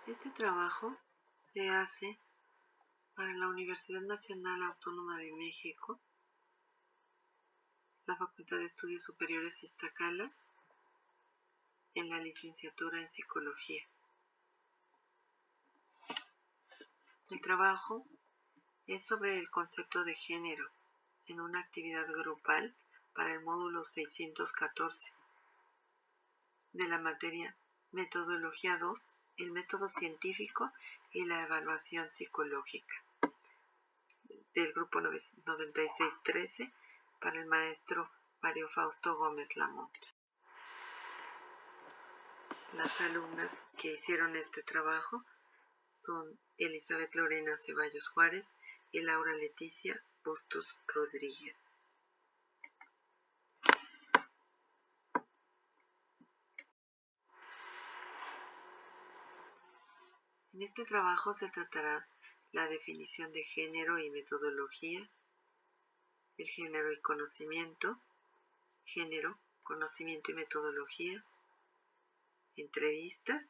Este trabajo se hace para la Universidad Nacional Autónoma de México, la Facultad de Estudios Superiores Iztacala, en la licenciatura en Psicología. El trabajo es sobre el concepto de género en una actividad grupal para el módulo 614 de la materia Metodología 2, el método científico y la evaluación psicológica, del grupo 9613 para el maestro Mario Fausto Gómez Lamont. Las alumnas que hicieron este trabajo son Elizabeth Lorena Ceballos Juárez y Laura Leticia Bustos Rodríguez. En este trabajo se tratará la definición de género y metodología, el género y conocimiento, género, conocimiento y metodología, entrevistas,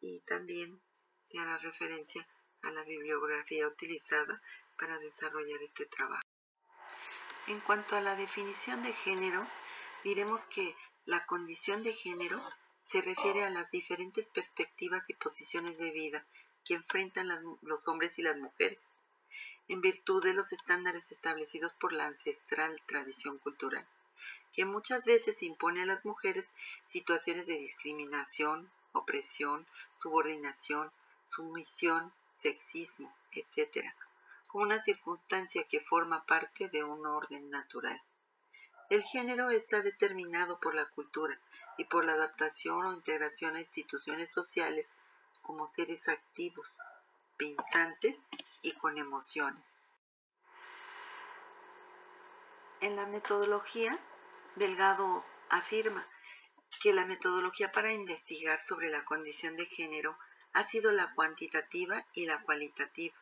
y también se hará referencia a la bibliografía utilizada para desarrollar este trabajo. En cuanto a la definición de género, diremos que la condición de género se refiere a las diferentes perspectivas y posiciones de vida que enfrentan los hombres y las mujeres, en virtud de los estándares establecidos por la ancestral tradición cultural, que muchas veces impone a las mujeres situaciones de discriminación, opresión, subordinación, sumisión, sexismo, etc., como una circunstancia que forma parte de un orden natural. El género está determinado por la cultura y por la adaptación o integración a instituciones sociales como seres activos, pensantes y con emociones. En la metodología, Delgado afirma que la metodología para investigar sobre la condición de género ha sido la cuantitativa y la cualitativa.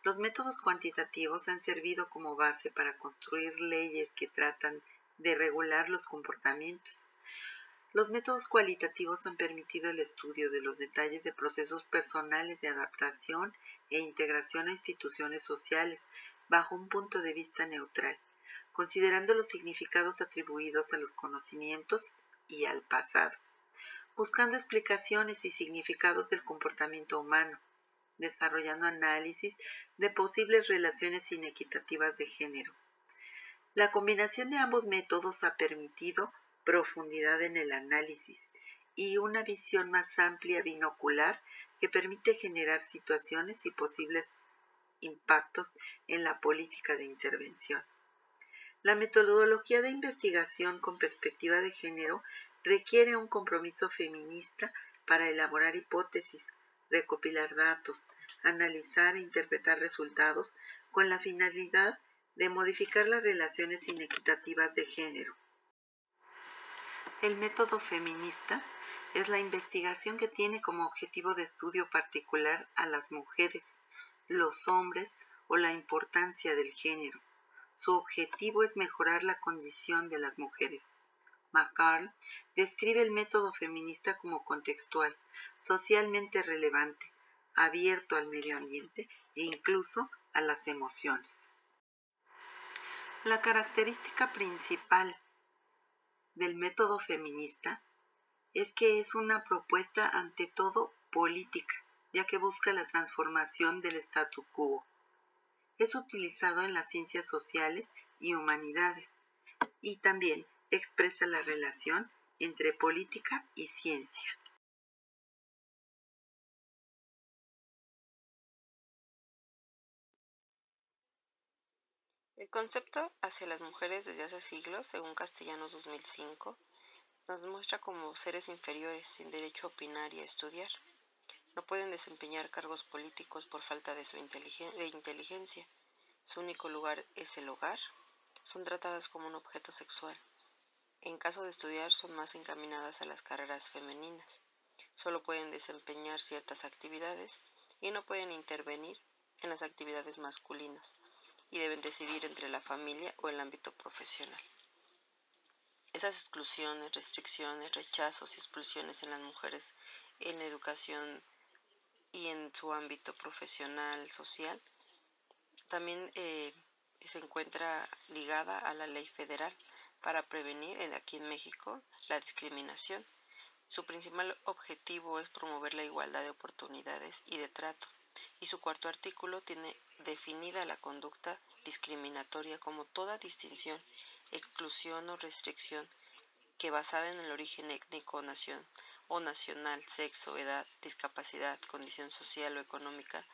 Los métodos cuantitativos han servido como base para construir leyes que tratan de regular los comportamientos. Los métodos cualitativos han permitido el estudio de los detalles de procesos personales de adaptación e integración a instituciones sociales bajo un punto de vista neutral, considerando los significados atribuidos a los conocimientos y al pasado, buscando explicaciones y significados del comportamiento humano, desarrollando análisis de posibles relaciones inequitativas de género. La combinación de ambos métodos ha permitido profundidad en el análisis y una visión más amplia binocular que permite generar situaciones y posibles impactos en la política de intervención. La metodología de investigación con perspectiva de género requiere un compromiso feminista para elaborar hipótesis, recopilar datos, analizar e interpretar resultados con la finalidad de modificar las relaciones inequitativas de género. El método feminista es la investigación que tiene como objetivo de estudio particular a las mujeres, los hombres o la importancia del género. Su objetivo es mejorar la condición de las mujeres. McCarl describe el método feminista como contextual, socialmente relevante, abierto al medio ambiente e incluso a las emociones. La característica principal del método feminista es que es una propuesta ante todo política, ya que busca la transformación del statu quo. Es utilizado en las ciencias sociales y humanidades y también expresa la relación entre política y ciencia. El concepto hacia las mujeres desde hace siglos, según Castellanos 2005, nos muestra como seres inferiores sin derecho a opinar y a estudiar. No pueden desempeñar cargos políticos por falta de su inteligencia. Su único lugar es el hogar. Son tratadas como un objeto sexual. En caso de estudiar, son más encaminadas a las carreras femeninas. Solo pueden desempeñar ciertas actividades y no pueden intervenir en las actividades masculinas y deben decidir entre la familia o el ámbito profesional. Esas exclusiones, restricciones, rechazos y expulsiones en las mujeres en la educación y en su ámbito profesional, social, también se encuentra ligada a la ley federal para prevenir aquí en México la discriminación. Su principal objetivo es promover la igualdad de oportunidades y de trato, y su cuarto artículo tiene definida la conducta discriminatoria como toda distinción, exclusión o restricción que basada en el origen étnico o nacional, sexo, edad, discapacidad, condición social o económica,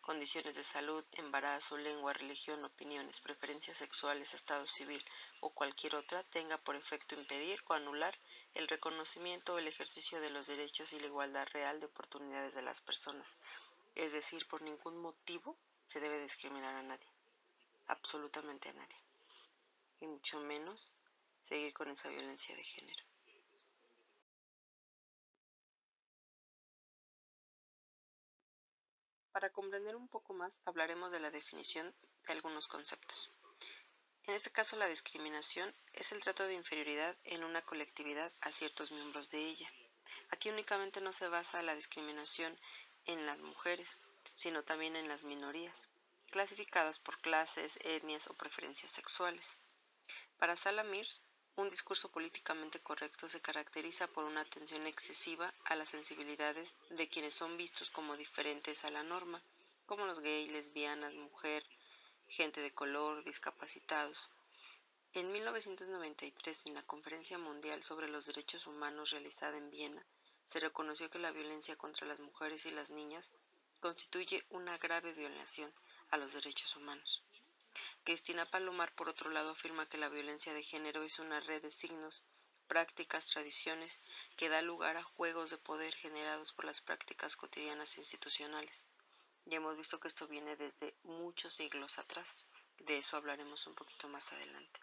condiciones de salud, embarazo, lengua, religión, opiniones, preferencias sexuales, estado civil o cualquier otra tenga por efecto impedir o anular el reconocimiento o el ejercicio de los derechos y la igualdad real de oportunidades de las personas. Es decir, por ningún motivo se debe discriminar a nadie, absolutamente a nadie, y mucho menos seguir con esa violencia de género. Para comprender un poco más, hablaremos de la definición de algunos conceptos. En este caso, la discriminación es el trato de inferioridad en una colectividad a ciertos miembros de ella. Aquí únicamente no se basa la discriminación en las mujeres, sino también en las minorías, clasificadas por clases, etnias o preferencias sexuales. Para Sala Mears, un discurso políticamente correcto se caracteriza por una atención excesiva a las sensibilidades de quienes son vistos como diferentes a la norma, como los gays, lesbianas, mujer, gente de color, discapacitados. En 1993, en la Conferencia Mundial sobre los Derechos Humanos realizada en Viena, se reconoció que la violencia contra las mujeres y las niñas constituye una grave violación a los derechos humanos. Cristina Palomar, por otro lado, afirma que la violencia de género es una red de signos, prácticas, tradiciones que da lugar a juegos de poder generados por las prácticas cotidianas e institucionales. Ya hemos visto que esto viene desde muchos siglos atrás. De eso hablaremos un poquito más adelante.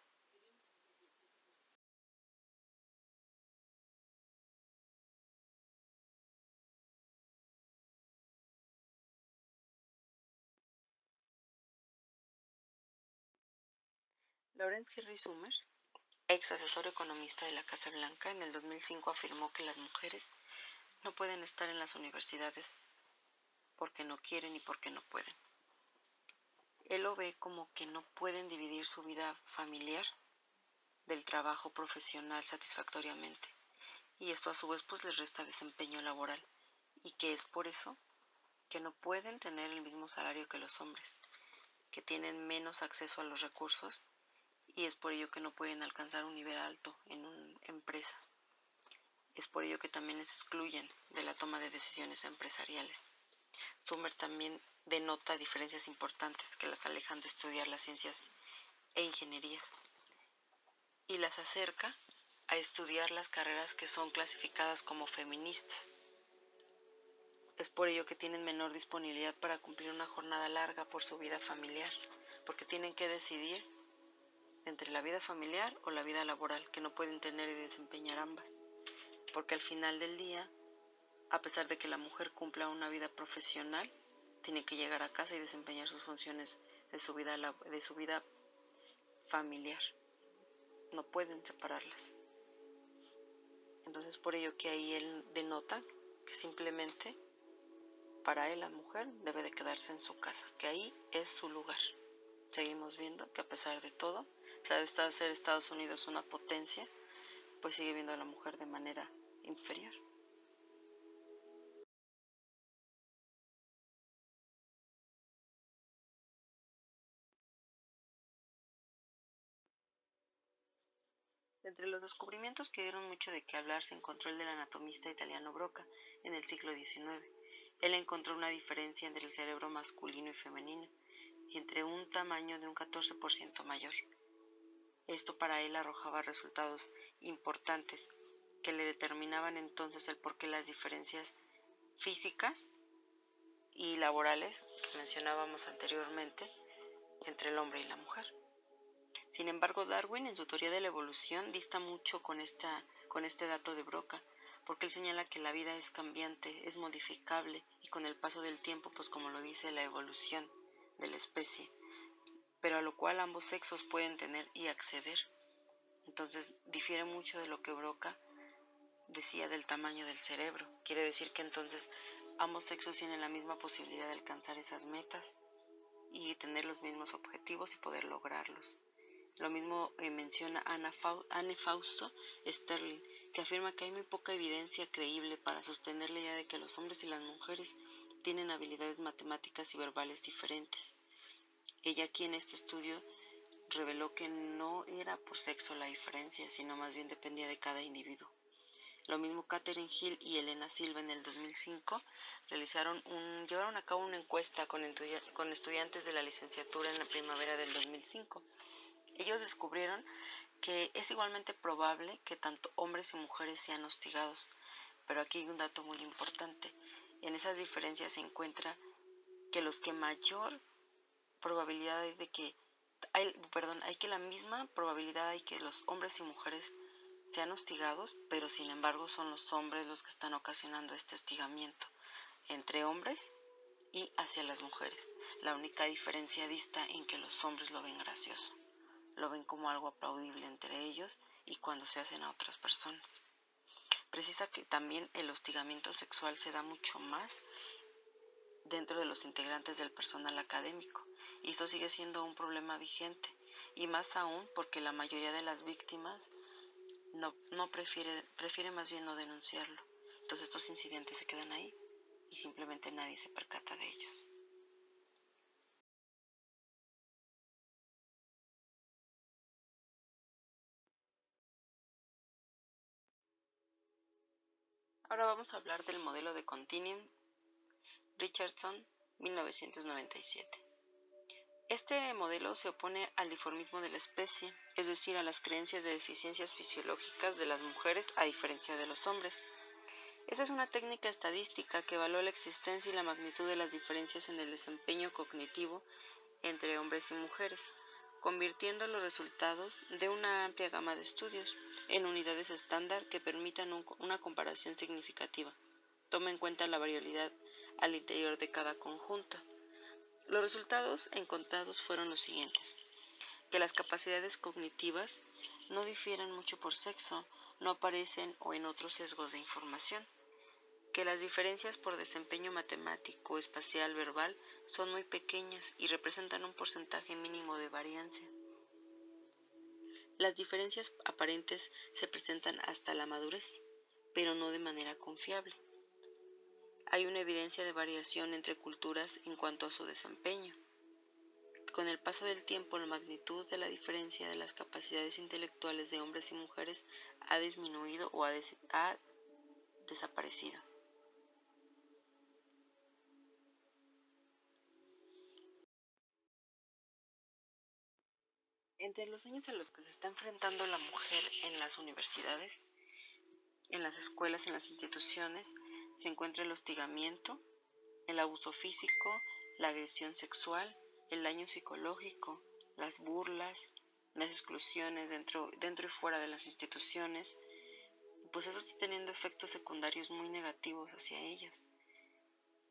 Lawrence Henry Summers, ex asesor economista de la Casa Blanca, en el 2005 afirmó que las mujeres no pueden estar en las universidades porque no quieren y porque no pueden. Él lo ve como que no pueden dividir su vida familiar del trabajo profesional satisfactoriamente, y esto a su vez pues les resta desempeño laboral, y que es por eso que no pueden tener el mismo salario que los hombres, que tienen menos acceso a los recursos, y es por ello que no pueden alcanzar un nivel alto en una empresa. Es por ello que también les excluyen de la toma de decisiones empresariales. Summer también denota diferencias importantes que las alejan de estudiar las ciencias e ingenierías y las acerca a estudiar las carreras que son clasificadas como feministas. Es por ello que tienen menor disponibilidad para cumplir una jornada larga por su vida familiar, porque tienen que decidir entre la vida familiar o la vida laboral, que no pueden tener y desempeñar ambas, porque al final del día, a pesar de que la mujer cumpla una vida profesional, tiene que llegar a casa y desempeñar sus funciones de su vida familiar. No pueden separarlas. Entonces por ello que ahí él denota que simplemente para él la mujer debe de quedarse en su casa, que ahí es su lugar. Seguimos viendo que a pesar de todo, o sea, de ser Estados Unidos una potencia, pues sigue viendo a la mujer de manera inferior. Entre los descubrimientos que dieron mucho de qué hablar se encontró el del anatomista italiano Broca en el siglo XIX. Él encontró una diferencia entre el cerebro masculino y femenino, y entre un tamaño de un 14% mayor. Esto para él arrojaba resultados importantes que le determinaban entonces el por qué las diferencias físicas y laborales que mencionábamos anteriormente entre el hombre y la mujer. Sin embargo, Darwin en su teoría de la evolución dista mucho con este dato de Broca, porque él señala que la vida es cambiante, es modificable y con el paso del tiempo, pues como lo dice la evolución de la especie, pero a lo cual ambos sexos pueden tener y acceder. Entonces difiere mucho de lo que Broca decía del tamaño del cerebro. Quiere decir que entonces ambos sexos tienen la misma posibilidad de alcanzar esas metas y tener los mismos objetivos y poder lograrlos. Lo mismo menciona Anne Fausto Sterling, que afirma que hay muy poca evidencia creíble para sostener la idea de que los hombres y las mujeres tienen habilidades matemáticas y verbales diferentes. Ella aquí en este estudio reveló que no era por sexo la diferencia, sino más bien dependía de cada individuo. Lo mismo Catherine Hill y Elena Silva en el 2005 llevaron a cabo una encuesta con estudiantes de la licenciatura en la primavera del 2005. Ellos descubrieron que es igualmente probable que tanto hombres y mujeres sean hostigados, pero aquí hay un dato muy importante. En esas diferencias se encuentra que los que mayor probabilidad hay de que hay que la misma probabilidad hay que los hombres y mujeres sean hostigados, pero sin embargo son los hombres los que están ocasionando este hostigamiento entre hombres y hacia las mujeres. La única diferencia dista en que los hombres lo ven gracioso, lo ven como algo aplaudible entre ellos y cuando se hacen a otras personas. Precisa que también el hostigamiento sexual se da mucho más dentro de los integrantes del personal académico, y esto sigue siendo un problema vigente, y más aún porque la mayoría de las víctimas prefiere más bien no denunciarlo. Entonces estos incidentes se quedan ahí y simplemente nadie se percata de ellos. Ahora vamos a hablar del modelo de Continuum Richardson 1997. Este modelo se opone al dimorfismo de la especie, es decir, a las creencias de deficiencias fisiológicas de las mujeres a diferencia de los hombres. Esa es una técnica estadística que evalúa la existencia y la magnitud de las diferencias en el desempeño cognitivo entre hombres y mujeres, convirtiendo los resultados de una amplia gama de estudios en unidades estándar que permitan una comparación significativa. Toma en cuenta la variabilidad al interior de cada conjunto. Los resultados encontrados fueron los siguientes: que las capacidades cognitivas no difieren mucho por sexo, no aparecen o en otros sesgos de información, que las diferencias por desempeño matemático, espacial, verbal son muy pequeñas y representan un porcentaje mínimo de variancia. Las diferencias aparentes se presentan hasta la madurez, pero no de manera confiable. Hay una evidencia de variación entre culturas en cuanto a su desempeño. Con el paso del tiempo, la magnitud de la diferencia de las capacidades intelectuales de hombres y mujeres ha disminuido o ha desaparecido. Entre los años a los que se está enfrentando la mujer en las universidades, en las escuelas, en las instituciones, se encuentra el hostigamiento, el abuso físico, la agresión sexual, el daño psicológico, las burlas, las exclusiones dentro y fuera de las instituciones, pues eso está teniendo efectos secundarios muy negativos hacia ellas.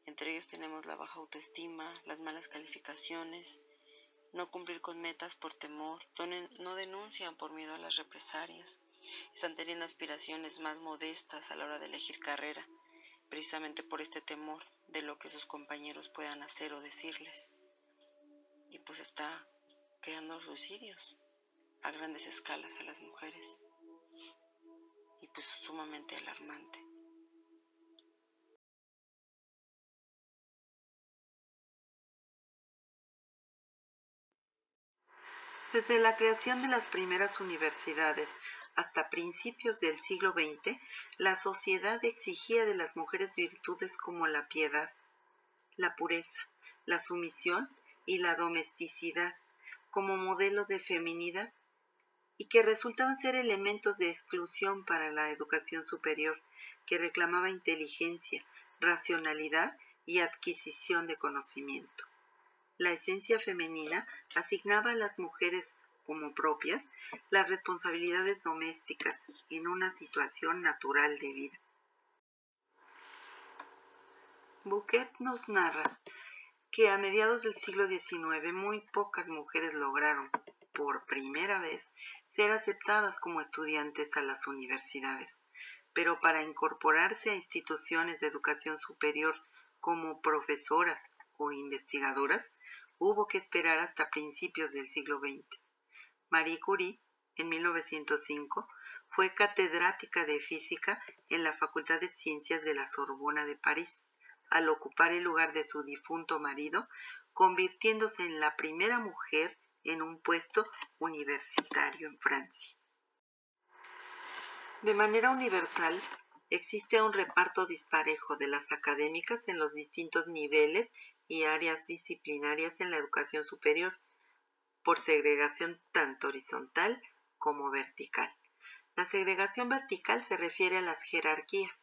Entre ellos tenemos la baja autoestima, las malas calificaciones, no cumplir con metas por temor, no denuncian por miedo a las represalias, están teniendo aspiraciones más modestas a la hora de elegir carrera, precisamente por este temor de lo que sus compañeros puedan hacer o decirles. Y pues está creando suicidios a grandes escalas a las mujeres. Y pues sumamente alarmante. Desde la creación de las primeras universidades hasta principios del siglo XX, la sociedad exigía de las mujeres virtudes como la piedad, la pureza, la sumisión y la domesticidad como modelo de feminidad, y que resultaban ser elementos de exclusión para la educación superior, que reclamaba inteligencia, racionalidad y adquisición de conocimiento. La esencia femenina asignaba a las mujeres como propias las responsabilidades domésticas en una situación natural de vida. Bouquet nos narra que a mediados del siglo XIX muy pocas mujeres lograron, por primera vez, ser aceptadas como estudiantes a las universidades, pero para incorporarse a instituciones de educación superior como profesoras o investigadoras, hubo que esperar hasta principios del siglo XX. Marie Curie, en 1905, fue catedrática de física en la Facultad de Ciencias de la Sorbona de París, al ocupar el lugar de su difunto marido, convirtiéndose en la primera mujer en un puesto universitario en Francia. De manera universal, existe un reparto disparejo de las académicas en los distintos niveles y áreas disciplinarias en la educación superior, por segregación tanto horizontal como vertical. La segregación vertical se refiere a las jerarquías.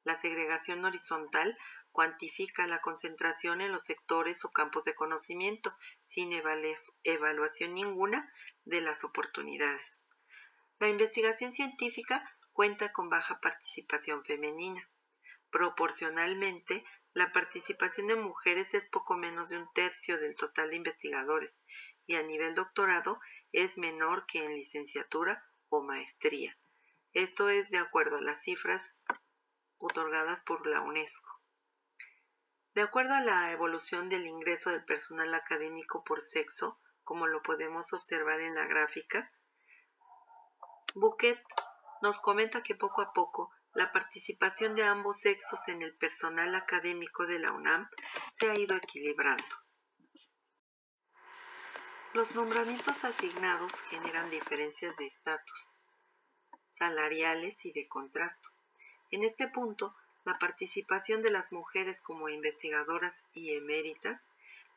La segregación horizontal cuantifica la concentración en los sectores o campos de conocimiento, sin evaluación ninguna de las oportunidades. La investigación científica cuenta con baja participación femenina. Proporcionalmente, la participación de mujeres es poco menos de 1/3 del total de investigadores y a nivel doctorado es menor que en licenciatura o maestría. Esto es de acuerdo a las cifras otorgadas por la UNESCO. De acuerdo a la evolución del ingreso del personal académico por sexo, como lo podemos observar en la gráfica, Buquet nos comenta que poco a poco la participación de ambos sexos en el personal académico de la UNAM se ha ido equilibrando. Los nombramientos asignados generan diferencias de estatus, salariales y de contrato. En este punto, la participación de las mujeres como investigadoras y eméritas,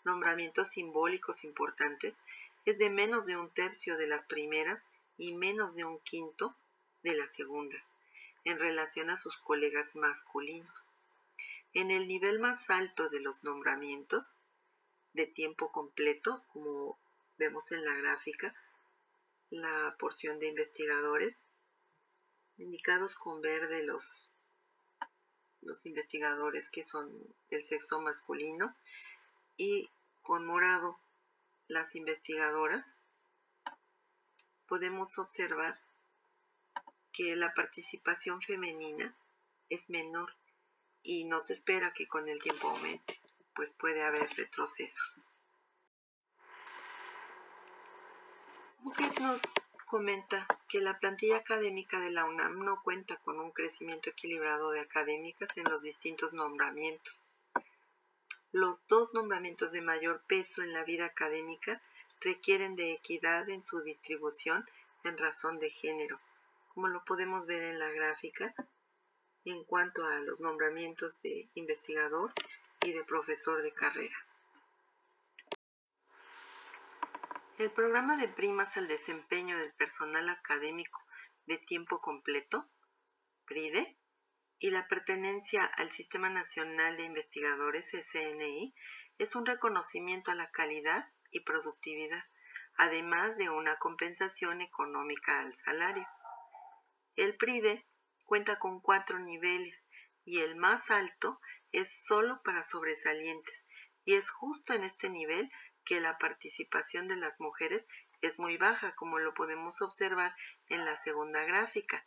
nombramientos simbólicos importantes, es de menos de 1/3 de las primeras y menos de 1/5 de las segundas, en relación a sus colegas masculinos. En el nivel más alto de los nombramientos, de tiempo completo, como vemos en la gráfica, la porción de investigadores, indicados con verde los investigadores que son del sexo masculino y con morado las investigadoras, podemos observar que la participación femenina es menor y no se espera que con el tiempo aumente, pues puede haber retrocesos. Buquet nos comenta que la plantilla académica de la UNAM no cuenta con un crecimiento equilibrado de académicas en los distintos nombramientos. Los 2 nombramientos de mayor peso en la vida académica requieren de equidad en su distribución en razón de género, como lo podemos ver en la gráfica, en cuanto a los nombramientos de investigador y de profesor de carrera. El programa de primas al desempeño del personal académico de tiempo completo, PRIDE, y la pertenencia al Sistema Nacional de Investigadores, SNI, es un reconocimiento a la calidad y productividad, además de una compensación económica al salario. El PRIDE cuenta con 4 niveles y el más alto es solo para sobresalientes, y es justo en este nivel que la participación de las mujeres es muy baja, como lo podemos observar en la segunda gráfica.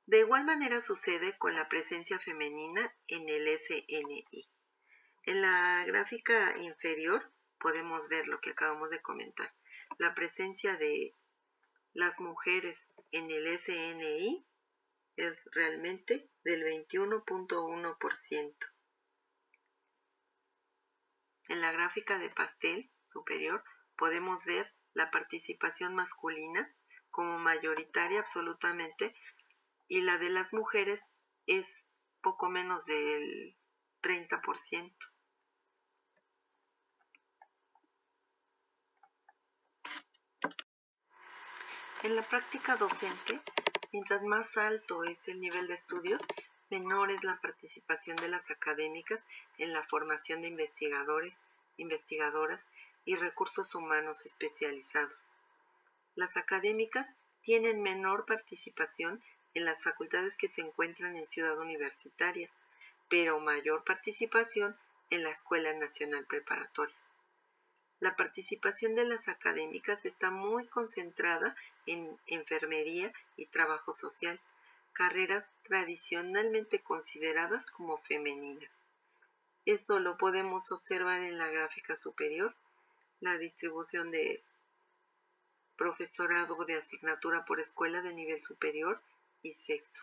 De igual manera sucede con la presencia femenina en el SNI. En la gráfica inferior podemos ver lo que acabamos de comentar. La presencia de las mujeres en el SNI es realmente del 21.1%. En la gráfica de pastel superior podemos ver la participación masculina como mayoritaria absolutamente, y la de las mujeres es poco menos del 30%. En la práctica docente, mientras más alto es el nivel de estudios, menor es la participación de las académicas en la formación de investigadores, investigadoras y recursos humanos especializados. Las académicas tienen menor participación en las facultades que se encuentran en Ciudad Universitaria, pero mayor participación en la Escuela Nacional Preparatoria. La participación de las académicas está muy concentrada en enfermería y trabajo social, carreras tradicionalmente consideradas como femeninas. Eso lo podemos observar en la gráfica superior, la distribución de profesorado de asignatura por escuela de nivel superior y sexo.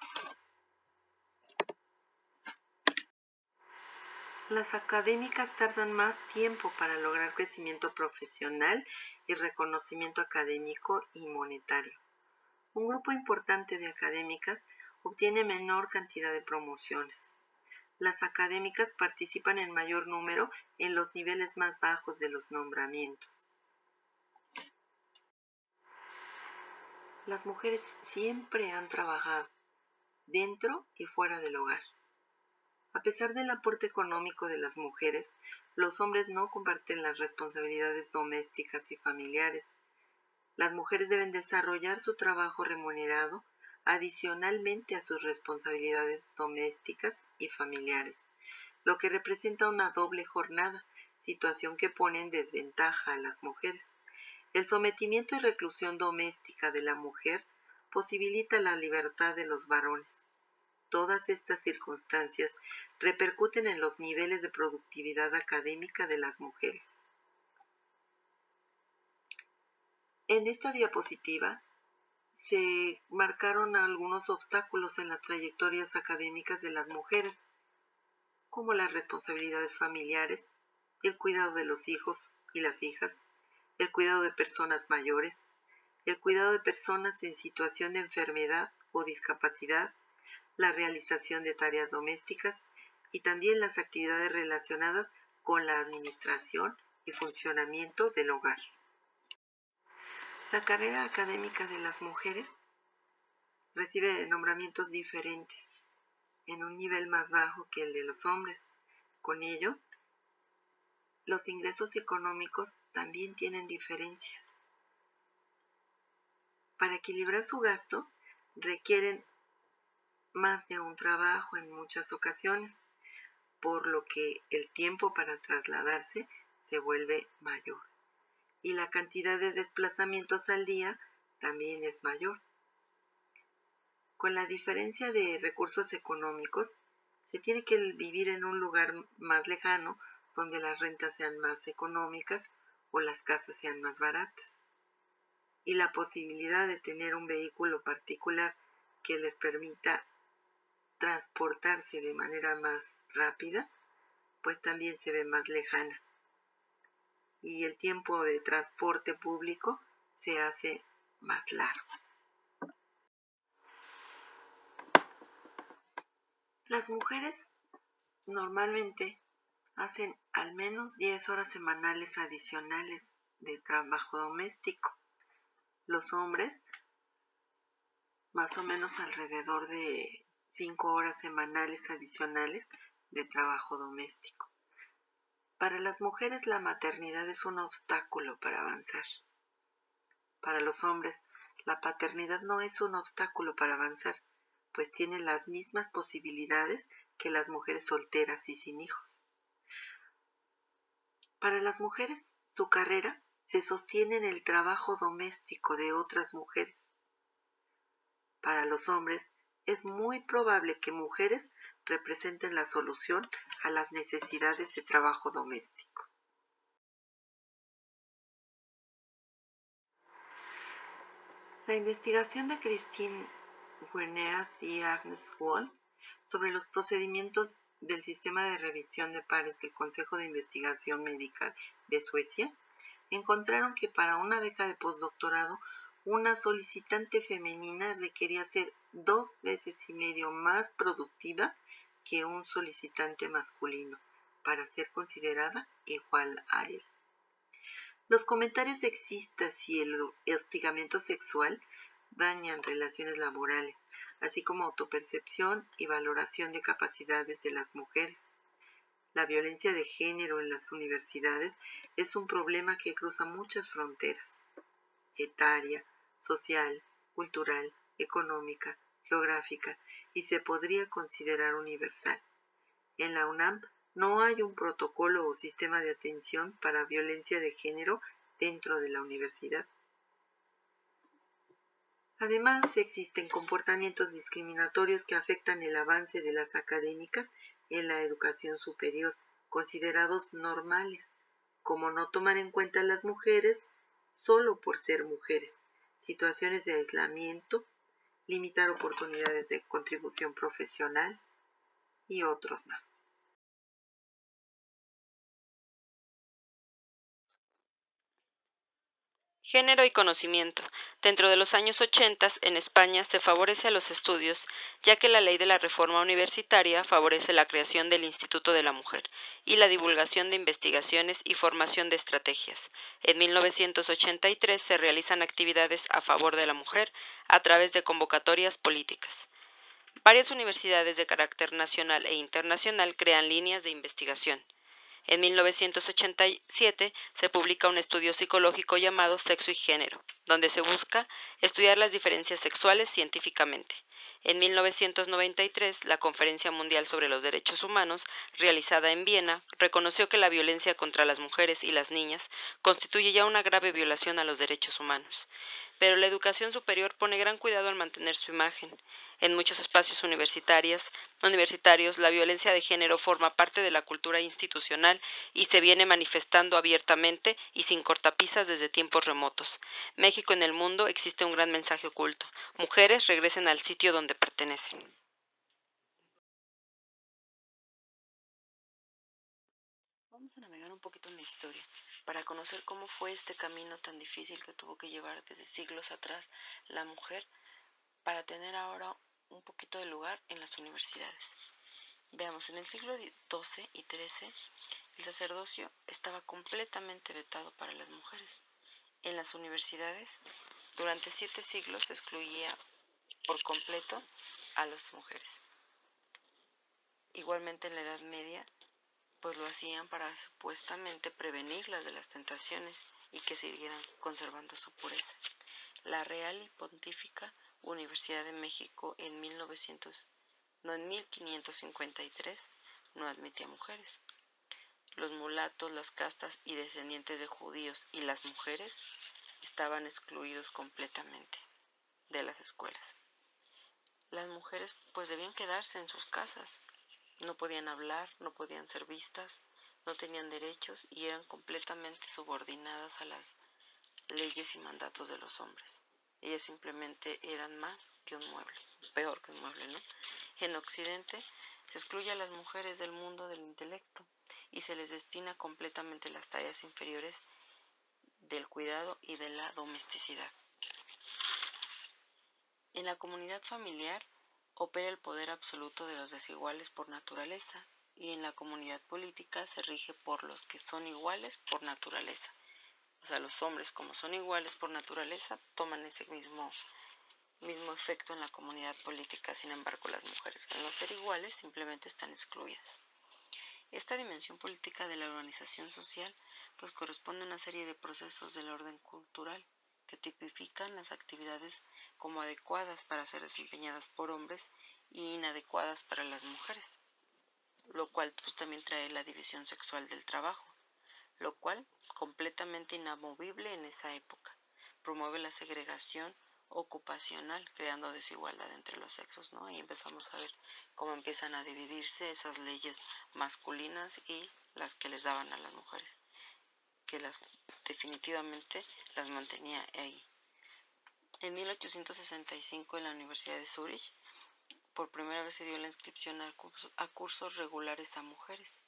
Las académicas tardan más tiempo para lograr crecimiento profesional y reconocimiento académico y monetario. Un grupo importante de académicas obtiene menor cantidad de promociones. Las académicas participan en mayor número en los niveles más bajos de los nombramientos. Las mujeres siempre han trabajado dentro y fuera del hogar. A pesar del aporte económico de las mujeres, los hombres no comparten las responsabilidades domésticas y familiares. Las mujeres deben desarrollar su trabajo remunerado adicionalmente a sus responsabilidades domésticas y familiares, lo que representa una doble jornada, situación que pone en desventaja a las mujeres. El sometimiento y reclusión doméstica de la mujer posibilita la libertad de los varones. Todas estas circunstancias repercuten en los niveles de productividad académica de las mujeres. En esta diapositiva se marcaron algunos obstáculos en las trayectorias académicas de las mujeres, como las responsabilidades familiares, el cuidado de los hijos y las hijas, el cuidado de personas mayores, el cuidado de personas en situación de enfermedad o discapacidad, la realización de tareas domésticas y también las actividades relacionadas con la administración y funcionamiento del hogar. La carrera académica de las mujeres recibe nombramientos diferentes en un nivel más bajo que el de los hombres. Con ello, los ingresos económicos también tienen diferencias. Para equilibrar su gasto, requieren más de un trabajo en muchas ocasiones, por lo que el tiempo para trasladarse se vuelve mayor y la cantidad de desplazamientos al día también es mayor. Con la diferencia de recursos económicos, se tiene que vivir en un lugar más lejano donde las rentas sean más económicas o las casas sean más baratas. Y la posibilidad de tener un vehículo particular que les permita transportarse de manera más rápida, pues también se ve más lejana. Y el tiempo de transporte público se hace más largo. Las mujeres normalmente hacen al menos 10 horas semanales adicionales de trabajo doméstico. Los hombres, más o menos alrededor de 5 horas semanales adicionales de trabajo doméstico. Para las mujeres la maternidad es un obstáculo para avanzar. Para los hombres, la paternidad no es un obstáculo para avanzar, pues tienen las mismas posibilidades que las mujeres solteras y sin hijos. Para las mujeres, su carrera se sostiene en el trabajo doméstico de otras mujeres. Para los hombres, es muy probable que mujeres representen la solución a las necesidades de trabajo doméstico. La investigación de Christine Guarneras y Agnes Wold sobre los procedimientos del sistema de revisión de pares del Consejo de Investigación Médica de Suecia encontraron que para una beca de postdoctorado una solicitante femenina requería ser 2,5 veces más productiva que un solicitante masculino para ser considerada igual a él. Los comentarios sexistas y el hostigamiento sexual dañan relaciones laborales, así como autopercepción y valoración de capacidades de las mujeres. La violencia de género en las universidades es un problema que cruza muchas fronteras: etaria, social, cultural, económica, geográfica y se podría considerar universal. En la UNAM no hay un protocolo o sistema de atención para violencia de género dentro de la universidad. Además, existen comportamientos discriminatorios que afectan el avance de las académicas en la educación superior, considerados normales, como no tomar en cuenta a las mujeres solo por ser mujeres, situaciones de aislamiento, limitar oportunidades de contribución profesional y otros más. Género y conocimiento. Dentro de los años 80 en España se favorece a los estudios, ya que la ley de la reforma universitaria favorece la creación del Instituto de la Mujer y la divulgación de investigaciones y formación de estrategias. En 1983 se realizan actividades a favor de la mujer a través de convocatorias políticas. Varias universidades de carácter nacional e internacional crean líneas de investigación. En 1987 se publica un estudio psicológico llamado Sexo y Género, donde se busca estudiar las diferencias sexuales científicamente. En 1993, la Conferencia Mundial sobre los Derechos Humanos, realizada en Viena, reconoció que la violencia contra las mujeres y las niñas constituye ya una grave violación a los derechos humanos. Pero la educación superior pone gran cuidado al mantener su imagen. En muchos espacios universitarios, la violencia de género forma parte de la cultura institucional y se viene manifestando abiertamente y sin cortapisas desde tiempos remotos. México en el mundo existe un gran mensaje oculto. Mujeres regresen al sitio donde pertenecen. Vamos a navegar un poquito en la historia para conocer cómo fue este camino tan difícil que tuvo que llevar desde siglos atrás la mujer para tener ahora un poquito de lugar en las universidades. Veamos, en el siglo XII y XIII el sacerdocio estaba completamente vetado para las mujeres. En las universidades, durante 7 siglos se excluía por completo a las mujeres. Igualmente en la Edad Media, pues lo hacían para supuestamente prevenirlas de las tentaciones y que siguieran conservando su pureza. La Real y Pontífica Universidad de México en 1553 no admitía mujeres. Los mulatos, las castas y descendientes de judíos y las mujeres estaban excluidos completamente de las escuelas. Las mujeres pues debían quedarse en sus casas, no podían hablar, no podían ser vistas, no tenían derechos y eran completamente subordinadas a las leyes y mandatos de los hombres. Ellas simplemente eran más que un mueble, peor que un mueble, ¿no? En Occidente se excluye a las mujeres del mundo del intelecto y se les destina completamente las tareas inferiores del cuidado y de la domesticidad. En la comunidad familiar opera el poder absoluto de los desiguales por naturaleza y en la comunidad política se rige por los que son iguales por naturaleza. O sea, los hombres, como son iguales por naturaleza, toman ese mismo efecto en la comunidad política. Sin embargo, las mujeres, al no ser iguales, simplemente están excluidas. Esta dimensión política de la organización social pues corresponde a una serie de procesos del orden cultural que tipifican las actividades como adecuadas para ser desempeñadas por hombres y inadecuadas para las mujeres, lo cual pues también trae la división sexual del trabajo, lo cual completamente inamovible en esa época. Promueve la segregación ocupacional, creando desigualdad entre los sexos, ¿no? Y empezamos a ver cómo empiezan a dividirse esas leyes masculinas y las que les daban a las mujeres, que definitivamente las mantenía ahí. En 1865 en la Universidad de Zúrich, por primera vez se dio la inscripción a cursos regulares a mujeres.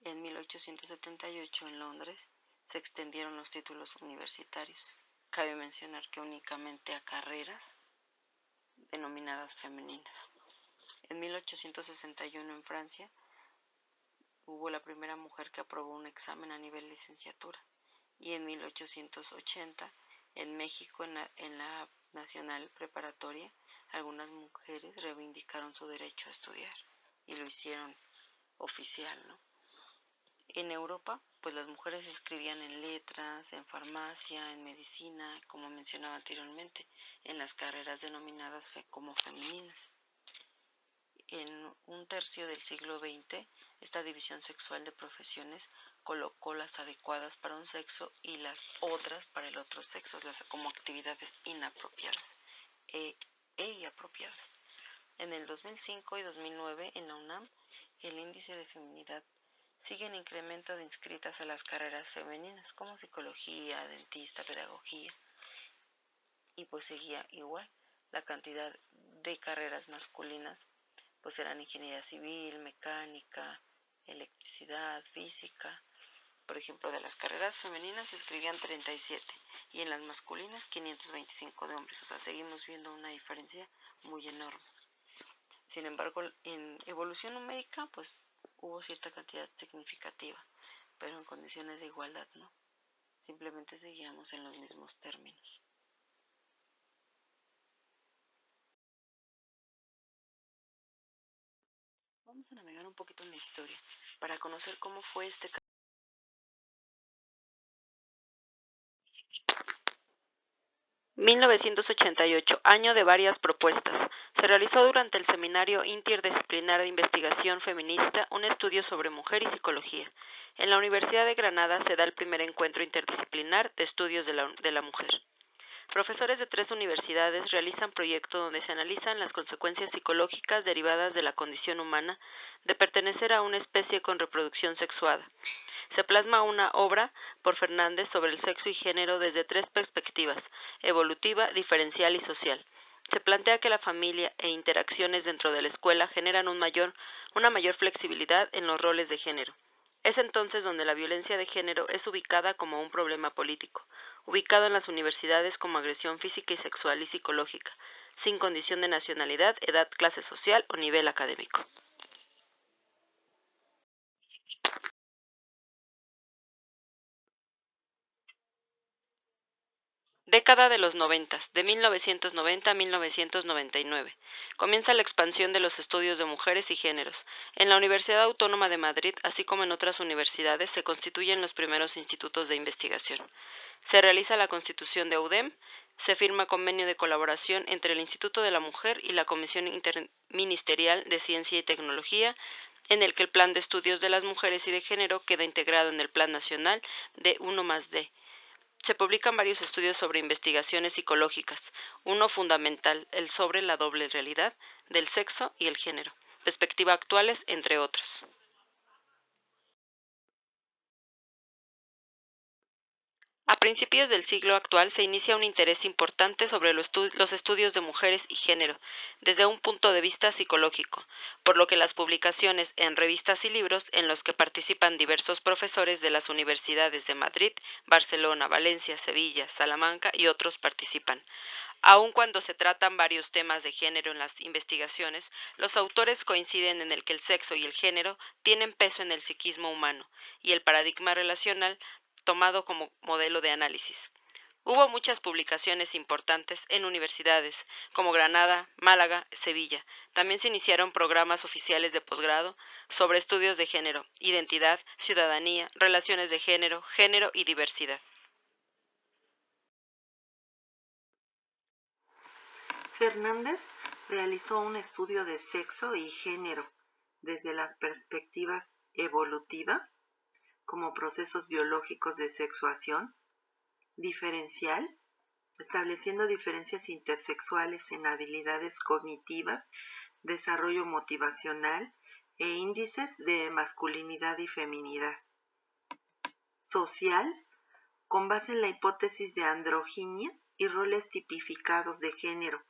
En 1878 en Londres se extendieron los títulos universitarios. Cabe mencionar que únicamente a carreras denominadas femeninas. En 1861 en Francia hubo la primera mujer que aprobó un examen a nivel licenciatura y en 1880 en México en la Nacional Preparatoria algunas mujeres reivindicaron su derecho a estudiar y lo hicieron oficial, ¿no? En Europa, pues las mujeres se inscribían en letras, en farmacia, en medicina, como mencionaba anteriormente, en las carreras denominadas como femeninas. En un tercio del siglo XX, esta división sexual de profesiones colocó las adecuadas para un sexo y las otras para el otro sexo, como actividades inapropiadas e apropiadas. En el 2005 y 2009, en la UNAM, el índice de feminidad Sigue en incremento de inscritas a las carreras femeninas como psicología, dentista, pedagogía, y pues seguía igual. La cantidad de carreras masculinas pues eran ingeniería civil, mecánica, electricidad, física. Por ejemplo, de las carreras femeninas se escribían 37 y en las masculinas 525 de hombres. O sea, seguimos viendo una diferencia muy enorme. Sin embargo, en evolución numérica, pues hubo cierta cantidad significativa, pero en condiciones de igualdad no. Simplemente seguíamos en los mismos términos. Vamos a navegar un poquito en la historia para conocer cómo fue este 1988, año de varias propuestas. Se realizó durante el Seminario Interdisciplinar de Investigación Feminista un estudio sobre mujer y psicología. En la Universidad de Granada se da el primer encuentro interdisciplinar de estudios de la mujer. Profesores de 3 universidades realizan proyectos donde se analizan las consecuencias psicológicas derivadas de la condición humana de pertenecer a una especie con reproducción sexuada. Se plasma una obra por Fernández sobre el sexo y género desde 3 perspectivas: evolutiva, diferencial y social. Se plantea que la familia e interacciones dentro de la escuela generan una mayor flexibilidad en los roles de género. Es entonces donde la violencia de género es ubicada como un problema político, ubicado en las universidades como agresión física y sexual y psicológica, sin condición de nacionalidad, edad, clase social o nivel académico. Década de los 90, de 1990 a 1999. Comienza la expansión de los estudios de mujeres y géneros. En la Universidad Autónoma de Madrid, así como en otras universidades, se constituyen los primeros institutos de investigación. Se realiza la constitución de UDEM, se firma convenio de colaboración entre el Instituto de la Mujer y la Comisión Interministerial de Ciencia y Tecnología, en el que el Plan de Estudios de las Mujeres y de Género queda integrado en el Plan Nacional de 1+D. Se publican varios estudios sobre investigaciones psicológicas, uno fundamental, el sobre la doble realidad del sexo y el género, perspectiva actuales, entre otros. A principios del siglo actual se inicia un interés importante sobre los estudios de mujeres y género, desde un punto de vista psicológico, por lo que las publicaciones en revistas y libros en los que participan diversos profesores de las universidades de Madrid, Barcelona, Valencia, Sevilla, Salamanca y otros participan. Aun cuando se tratan varios temas de género en las investigaciones, los autores coinciden en el que el sexo y el género tienen peso en el psiquismo humano y el paradigma relacional tomado como modelo de análisis. Hubo muchas publicaciones importantes en universidades como Granada, Málaga, Sevilla. También se iniciaron programas oficiales de posgrado sobre estudios de género, identidad, ciudadanía, relaciones de género, género y diversidad. Fernández realizó un estudio de sexo y género desde las perspectivas evolutiva, como procesos biológicos de sexuación, diferencial, estableciendo diferencias intersexuales en habilidades cognitivas, desarrollo motivacional e índices de masculinidad y feminidad. Social, con base en la hipótesis de androginia y roles tipificados de género,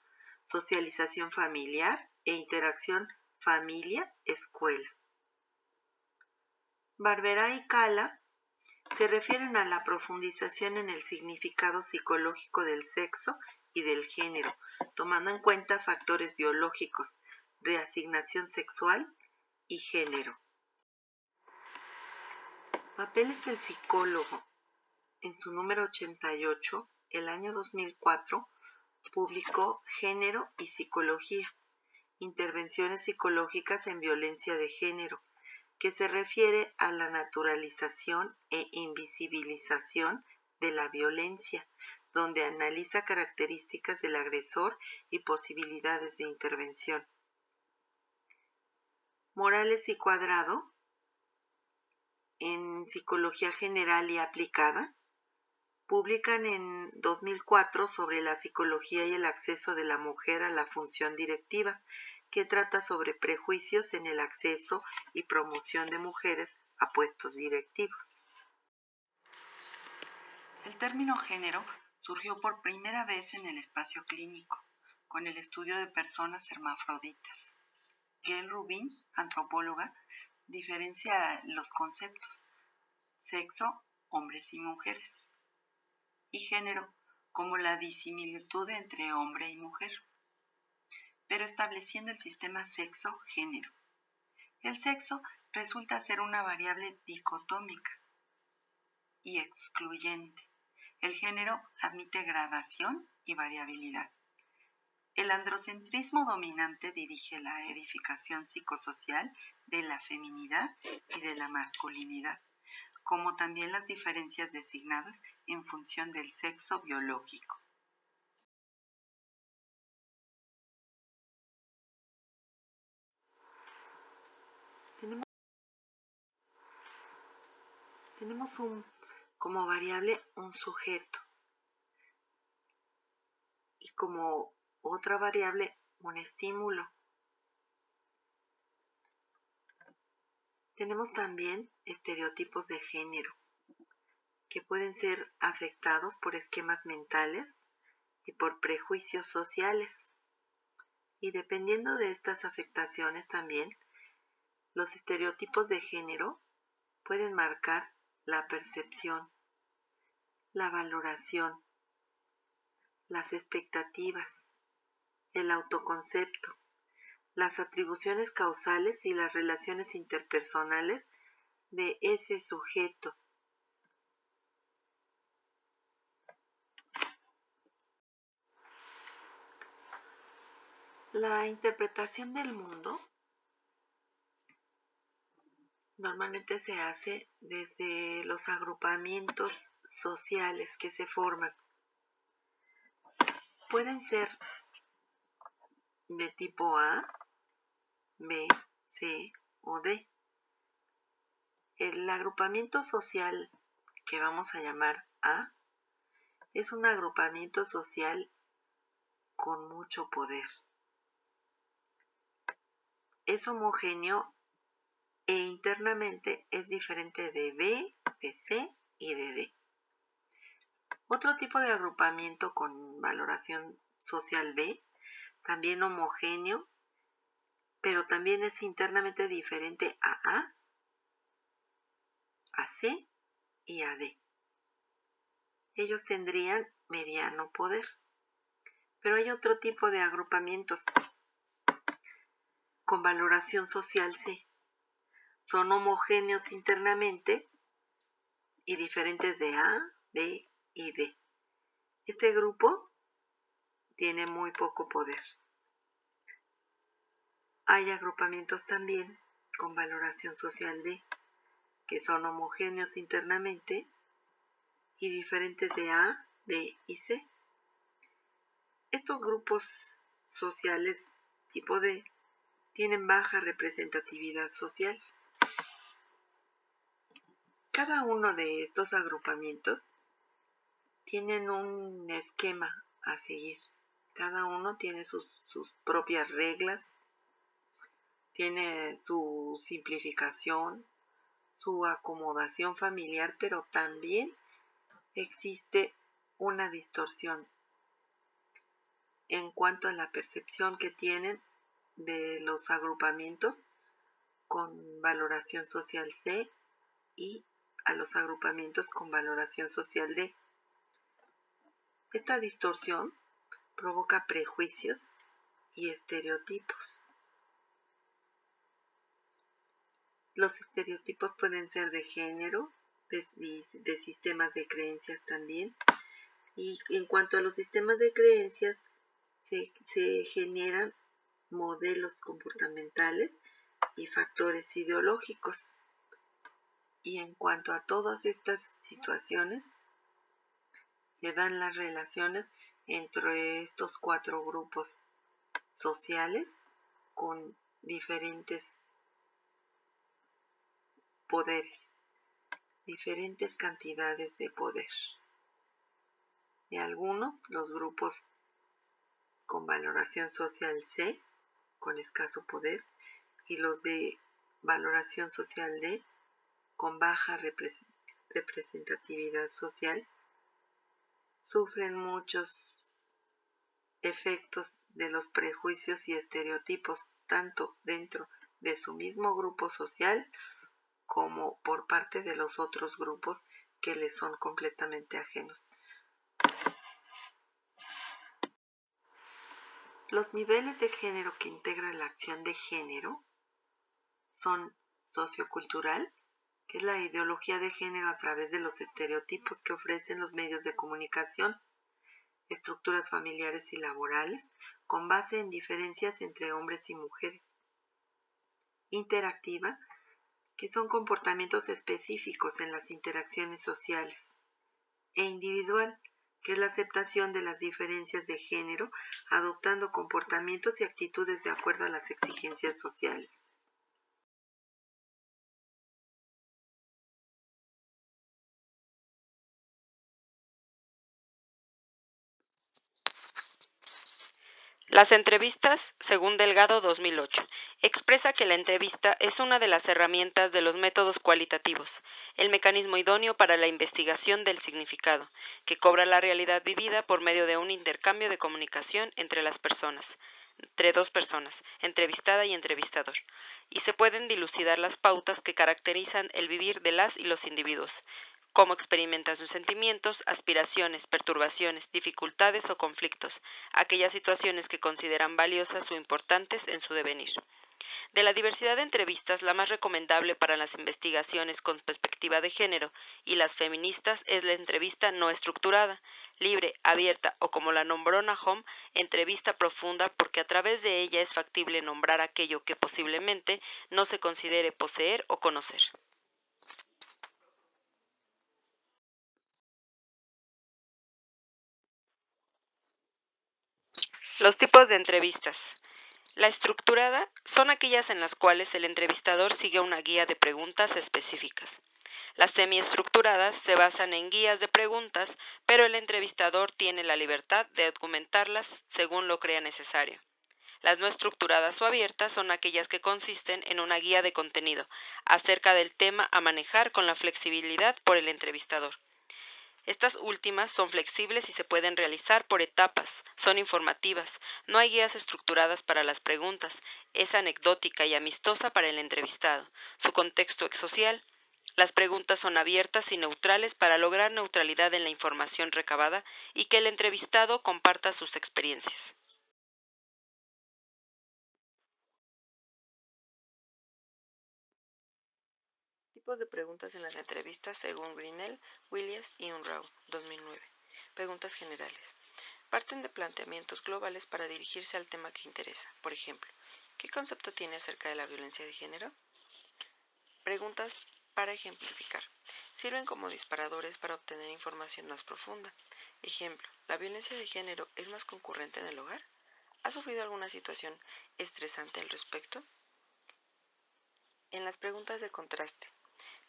socialización familiar e interacción familia-escuela. Barberá y Cala se refieren a la profundización en el significado psicológico del sexo y del género, tomando en cuenta factores biológicos, reasignación sexual y género. Papeles del psicólogo. En su número 88, el año 2004, publicó Género y Psicología, intervenciones psicológicas en violencia de género, que se refiere a la naturalización e invisibilización de la violencia, donde analiza características del agresor y posibilidades de intervención. Morales y Cuadrado, en Psicología General y Aplicada, publican en 2004 sobre la psicología y el acceso de la mujer a la función directiva, que trata sobre prejuicios en el acceso y promoción de mujeres a puestos directivos. El término género surgió por primera vez en el espacio clínico, con el estudio de personas hermafroditas. Gail Rubin, antropóloga, diferencia los conceptos sexo, hombres y mujeres, y género como la disimilitud entre hombre y mujer, pero estableciendo el sistema sexo-género. El sexo resulta ser una variable dicotómica y excluyente. El género admite gradación y variabilidad. El androcentrismo dominante dirige la edificación psicosocial de la feminidad y de la masculinidad, como también las diferencias designadas en función del sexo biológico. Tenemos como variable un sujeto y como otra variable un estímulo. Tenemos también estereotipos de género que pueden ser afectados por esquemas mentales y por prejuicios sociales. Y dependiendo de estas afectaciones también, los estereotipos de género pueden marcar la percepción, la valoración, las expectativas, el autoconcepto, las atribuciones causales y las relaciones interpersonales de ese sujeto. La interpretación del mundo normalmente se hace desde los agrupamientos sociales que se forman. Pueden ser de tipo A, B, C o D. El agrupamiento social que vamos a llamar A es un agrupamiento social con mucho poder. Es homogéneo e internamente es diferente de B, de C y de D. Otro tipo de agrupamiento con valoración social B, también homogéneo, pero también es internamente diferente a C y a D. Ellos tendrían mediano poder. Pero hay otro tipo de agrupamientos con valoración social C. Son homogéneos internamente y diferentes de A, B y D. Este grupo tiene muy poco poder. Hay agrupamientos también con valoración social D, que son homogéneos internamente y diferentes de A, B y C. Estos grupos sociales tipo D tienen baja representatividad social. Cada uno de estos agrupamientos tienen un esquema a seguir. Cada uno tiene sus propias reglas, tiene su simplificación, su acomodación familiar, pero también existe una distorsión en cuanto a la percepción que tienen de los agrupamientos con valoración social C y a los agrupamientos con valoración social D. Esta distorsión provoca prejuicios y estereotipos. Los estereotipos pueden ser de género, de sistemas de creencias también. Y en cuanto a los sistemas de creencias, se generan modelos comportamentales y factores ideológicos. Y en cuanto a todas estas situaciones, se dan las relaciones entre estos 4 grupos sociales con diferentes poderes, diferentes cantidades de poder. Y algunos, los grupos con valoración social C, con escaso poder, y los de valoración social D, con baja representatividad social sufren muchos efectos de los prejuicios y estereotipos, tanto dentro de su mismo grupo social como por parte de los otros grupos que les son completamente ajenos. Los niveles de género que integran la acción de género son sociocultural, que es la ideología de género a través de los estereotipos que ofrecen los medios de comunicación, estructuras familiares y laborales, con base en diferencias entre hombres y mujeres. Interactiva, que son comportamientos específicos en las interacciones sociales. E individual, que es la aceptación de las diferencias de género, adoptando comportamientos y actitudes de acuerdo a las exigencias sociales. Las entrevistas, según Delgado 2008, expresa que la entrevista es una de las herramientas de los métodos cualitativos, el mecanismo idóneo para la investigación del significado, que cobra la realidad vivida por medio de un intercambio de comunicación entre las personas, entre dos personas, entrevistada y entrevistador, y se pueden dilucidar las pautas que caracterizan el vivir de las y los individuos, cómo experimentan sus sentimientos, aspiraciones, perturbaciones, dificultades o conflictos, aquellas situaciones que consideran valiosas o importantes en su devenir. De la diversidad de entrevistas, la más recomendable para las investigaciones con perspectiva de género y las feministas es la entrevista no estructurada, libre, abierta o, como la nombró Nahom, entrevista profunda, porque a través de ella es factible nombrar aquello que posiblemente no se considere poseer o conocer. Los tipos de entrevistas. La estructurada son aquellas en las cuales el entrevistador sigue una guía de preguntas específicas. Las semiestructuradas se basan en guías de preguntas, pero el entrevistador tiene la libertad de argumentarlas según lo crea necesario. Las no estructuradas o abiertas son aquellas que consisten en una guía de contenido acerca del tema a manejar con la flexibilidad por el entrevistador. Estas últimas son flexibles y se pueden realizar por etapas, son informativas, no hay guías estructuradas para las preguntas, es anecdótica y amistosa para el entrevistado, su contexto es social. Las preguntas son abiertas y neutrales para lograr neutralidad en la información recabada y que el entrevistado comparta sus experiencias. Tipos de preguntas en las entrevistas según Grinnell, Williams y Unruh, 2009. Preguntas generales. Parten de planteamientos globales para dirigirse al tema que interesa. Por ejemplo, ¿qué concepto tiene acerca de la violencia de género? Preguntas para ejemplificar. Sirven como disparadores para obtener información más profunda. Ejemplo, ¿la violencia de género es más concurrente en el hogar? ¿Ha sufrido alguna situación estresante al respecto? En las preguntas de contraste,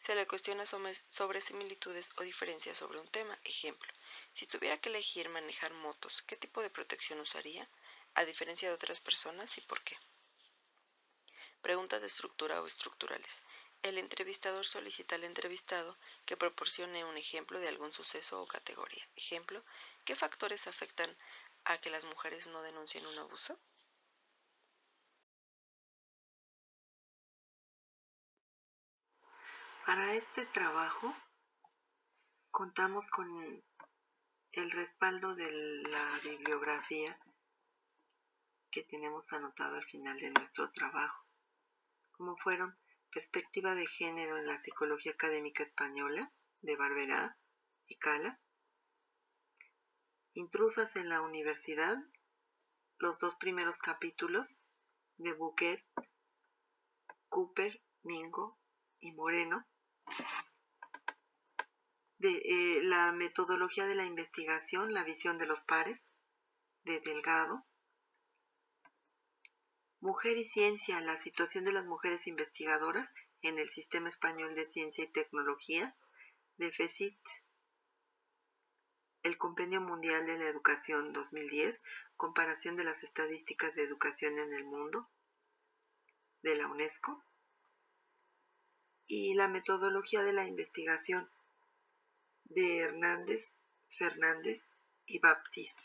se le cuestiona sobre similitudes o diferencias sobre un tema. Ejemplo, si tuviera que elegir manejar motos, ¿qué tipo de protección usaría, a diferencia de otras personas, y por qué? Preguntas de estructura o estructurales. El entrevistador solicita al entrevistado que proporcione un ejemplo de algún suceso o categoría. Ejemplo, ¿qué factores afectan a que las mujeres no denuncien un abuso? Para este trabajo contamos con el respaldo de la bibliografía que tenemos anotado al final de nuestro trabajo, como fueron Perspectiva de Género en la Psicología Académica Española, de Barberá y Cala, Intrusas en la Universidad, los 2 primeros capítulos de Buquet, Cooper, Mingo y Moreno, de la metodología de la investigación, la visión de los pares, de Delgado, Mujer y Ciencia, la situación de las mujeres investigadoras en el Sistema Español de Ciencia y Tecnología, de FECIT, el Compendio Mundial de la Educación 2010, comparación de las estadísticas de educación en el mundo, de la UNESCO, y la metodología de la investigación de Hernández, Fernández y Baptista.